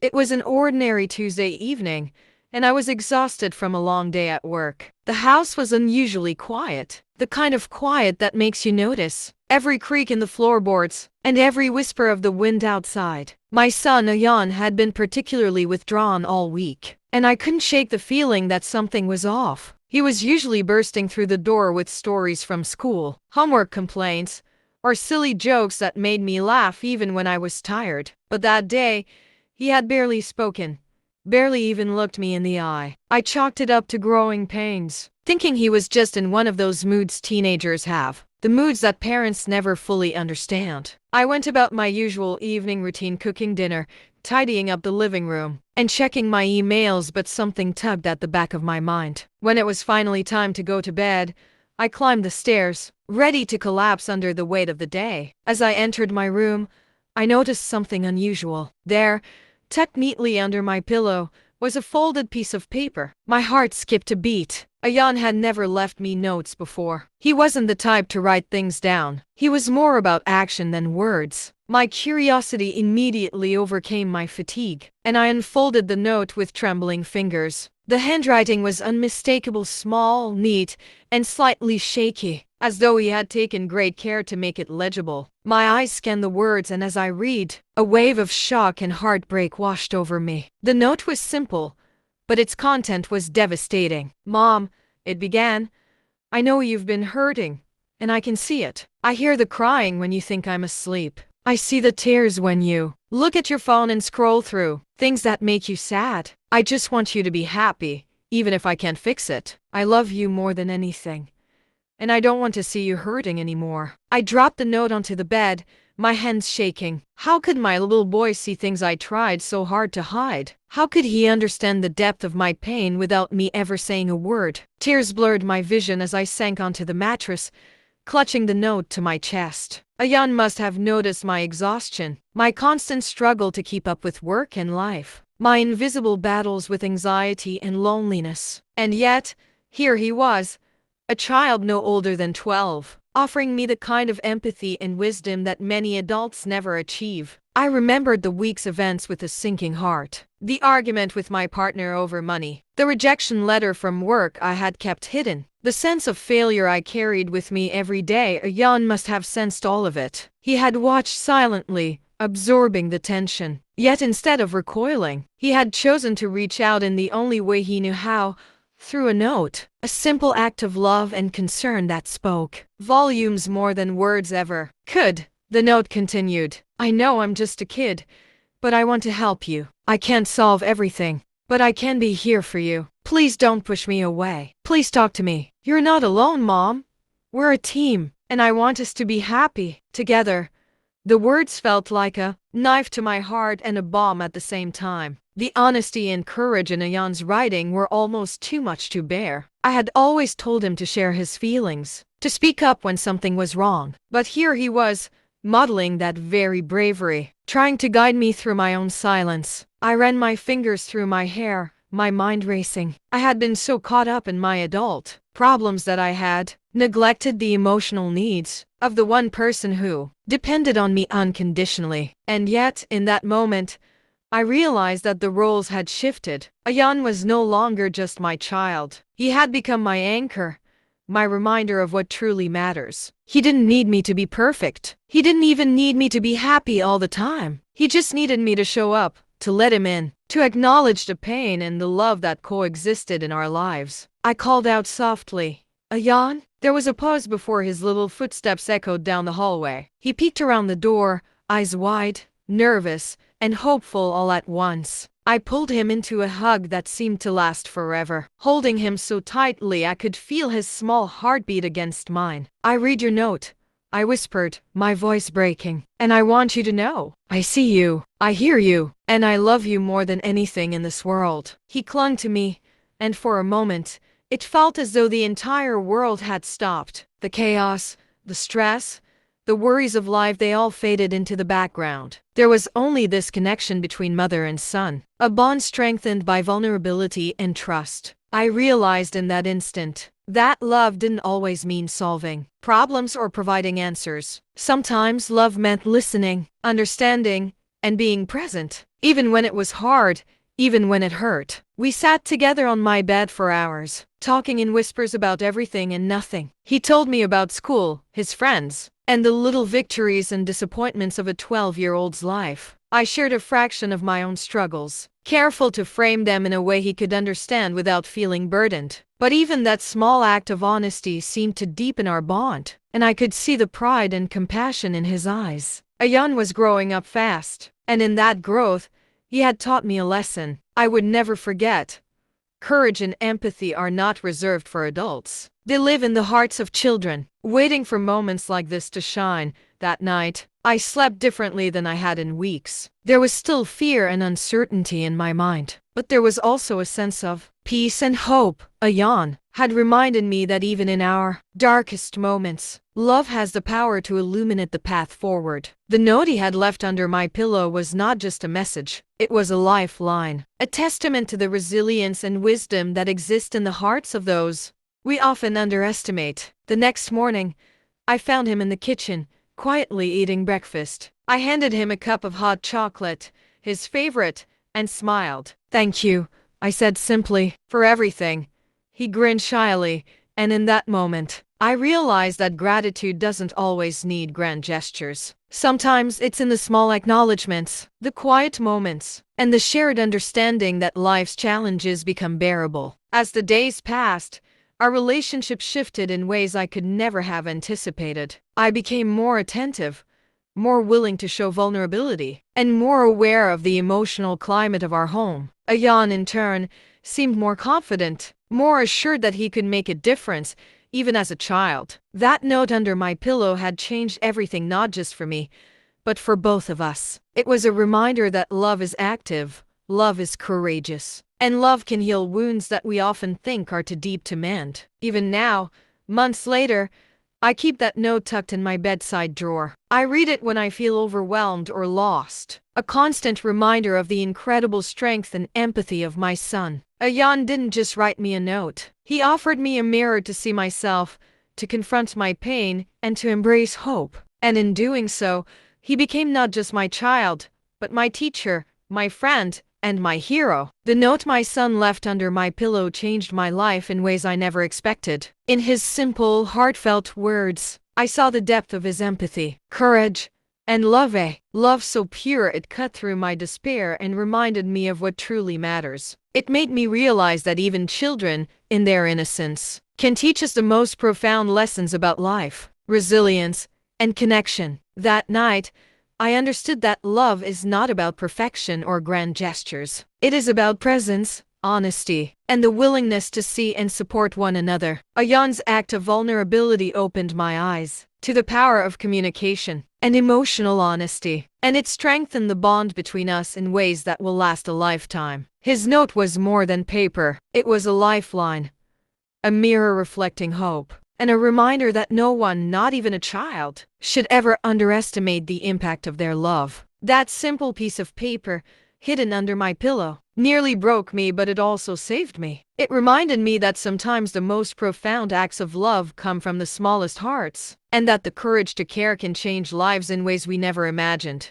It was an ordinary Tuesday evening, and I was exhausted from a long day at work. The house was unusually quiet, the kind of quiet that makes you notice every creak in the floorboards and every whisper of the wind outside. My son Ayan had been particularly withdrawn all week, and I couldn't shake the feeling that something was off. He was usually bursting through the door with stories from school, homework complaints, or silly jokes that made me laugh even when I was tired. But that day, he had barely spoken, barely even looked me in the eye. I chalked it up to growing pains, thinking he was just in one of those moods teenagers have, the moods that parents never fully understand. I went about my usual evening routine, cooking dinner, tidying up the living room, and checking my emails, but something tugged at the back of my mind. When it was finally time to go to bed, I climbed the stairs, ready to collapse under the weight of the day. As I entered my room, I noticed something unusual. There, tucked neatly under my pillow, was a folded piece of paper. My heart skipped a beat. Ayan had never left me notes before. He wasn't the type to write things down. He was more about action than words. My curiosity immediately overcame my fatigue, and I unfolded the note with trembling fingers. The handwriting was unmistakable, small, neat, and slightly shaky, as though he had taken great care to make it legible. My eyes scanned the words, and as I read, a wave of shock and heartbreak washed over me. The note was simple, but its content was devastating. "Mom," it began, "I know you've been hurting, and I can see it. I hear the crying when you think I'm asleep. I see the tears when you look at your phone and scroll through things that make you sad. I just want you to be happy, even if I can't fix it. I love you more than anything, and I don't want to see you hurting anymore." I dropped the note onto the bed, my hands shaking. How could my little boy see things I tried so hard to hide? How could he understand the depth of my pain without me ever saying a word? Tears blurred my vision as I sank onto the mattress, clutching the note to my chest. Ayan must have noticed my exhaustion, my constant struggle to keep up with work and life, my invisible battles with anxiety and loneliness. And yet, here he was, a child no older than 12, offering me the kind of empathy and wisdom that many adults never achieve. I remembered the week's events with a sinking heart. The argument with my partner over money, the rejection letter from work I had kept hidden, the sense of failure I carried with me every day. Ayan must have sensed all of it. He had watched silently, absorbing the tension. Yet instead of recoiling, he had chosen to reach out in the only way he knew how, through a note, a simple act of love and concern that spoke volumes more than words ever could. The note continued, "I know I'm just a kid, but I want to help you. I can't solve everything, but I can be here for you. Please don't push me away. Please talk to me. You're not alone, Mom. We're a team, and I want us to be happy together." The words felt like a knife to my heart and a bomb at the same time. The honesty and courage in Ayan's writing were almost too much to bear. I had always told him to share his feelings, to speak up when something was wrong. But here he was, modeling that very bravery, trying to guide me through my own silence. I ran my fingers through my hair, my mind racing. I had been so caught up in my adult problems that I had neglected the emotional needs of the one person who depended on me unconditionally. And yet, in that moment, I realized that the roles had shifted. Ayan was no longer just my child. He had become my anchor, my reminder of what truly matters. He didn't need me to be perfect. He didn't even need me to be happy all the time. He just needed me to show up, to let him in, to acknowledge the pain and the love that coexisted in our lives. I called out softly, "Ayan?" There was a pause before his little footsteps echoed down the hallway. He peeked around the door, eyes wide, nervous, and hopeful all at once. I pulled him into a hug that seemed to last forever. Holding him so tightly I could feel his small heartbeat against mine. "I read your note," I whispered, my voice breaking. "And I want you to know, I see you, I hear you, and I love you more than anything in this world." He clung to me, and for a moment, it felt as though the entire world had stopped. The chaos, the stress, the worries of life, they all faded into the background. There was only this connection between mother and son, a bond strengthened by vulnerability and trust. I realized in that instant that love didn't always mean solving problems or providing answers. Sometimes love meant listening, understanding, and being present. even when it was hard, even when it hurt. We sat together on my bed for hours, talking in whispers about everything and nothing. He told me about school, his friends, and the little victories and disappointments of a 12-year-old's life. I shared a fraction of my own struggles, careful to frame them in a way he could understand without feeling burdened. But even that small act of honesty seemed to deepen our bond, and I could see the pride and compassion in his eyes. Ayan was growing up fast, and in that growth, he had taught me a lesson I would never forget. Courage and empathy are not reserved for adults. They live in the hearts of children, waiting for moments like this to shine. That night, I slept differently than I had in weeks. There was still fear and uncertainty in my mind, but there was also a sense of peace and hope. Ayan had reminded me that even in our darkest moments, love has the power to illuminate the path forward. The note he had left under my pillow was not just a message, it was a lifeline, a testament to the resilience and wisdom that exist in the hearts of those we often underestimate. The next morning, I found him in the kitchen, quietly eating breakfast. I handed him a cup of hot chocolate, his favorite, and smiled. "Thank you," I said simply, "for everything." He grinned shyly, and in that moment, I realized that gratitude doesn't always need grand gestures. Sometimes it's in the small acknowledgments, the quiet moments, and the shared understanding that life's challenges become bearable. As the days passed, our relationship shifted in ways I could never have anticipated. I became more attentive, more willing to show vulnerability, and more aware of the emotional climate of our home. Ayan, in turn, seemed more confident, more assured that he could make a difference, even as a child. That note under my pillow had changed everything, not just for me, but for both of us. It was a reminder that love is active, love is courageous, and love can heal wounds that we often think are too deep to mend. Even now, months later, I keep that note tucked in my bedside drawer. I read it when I feel overwhelmed or lost, a constant reminder of the incredible strength and empathy of my son. Ayan didn't just write me a note. He offered me a mirror to see myself, to confront my pain, and to embrace hope. And in doing so, he became not just my child, but my teacher, my friend, and my hero. The note my son left under my pillow changed my life in ways I never expected. In his simple, heartfelt words, I saw the depth of his empathy, courage, and love, a love so pure it cut through my despair and reminded me of what truly matters. It made me realize that even children, in their innocence, can teach us the most profound lessons about life, resilience, and connection. That night, I understood that love is not about perfection or grand gestures. It is about presence, honesty, and the willingness to see and support one another. Ayan's act of vulnerability opened my eyes to the power of communication and emotional honesty, and it strengthened the bond between us in ways that will last a lifetime. His note was more than paper. It was a lifeline, a mirror reflecting hope, and a reminder that no one, not even a child, should ever underestimate the impact of their love. That simple piece of paper, hidden under my pillow, nearly broke me, but it also saved me. It reminded me that sometimes the most profound acts of love come from the smallest hearts, and that the courage to care can change lives in ways we never imagined.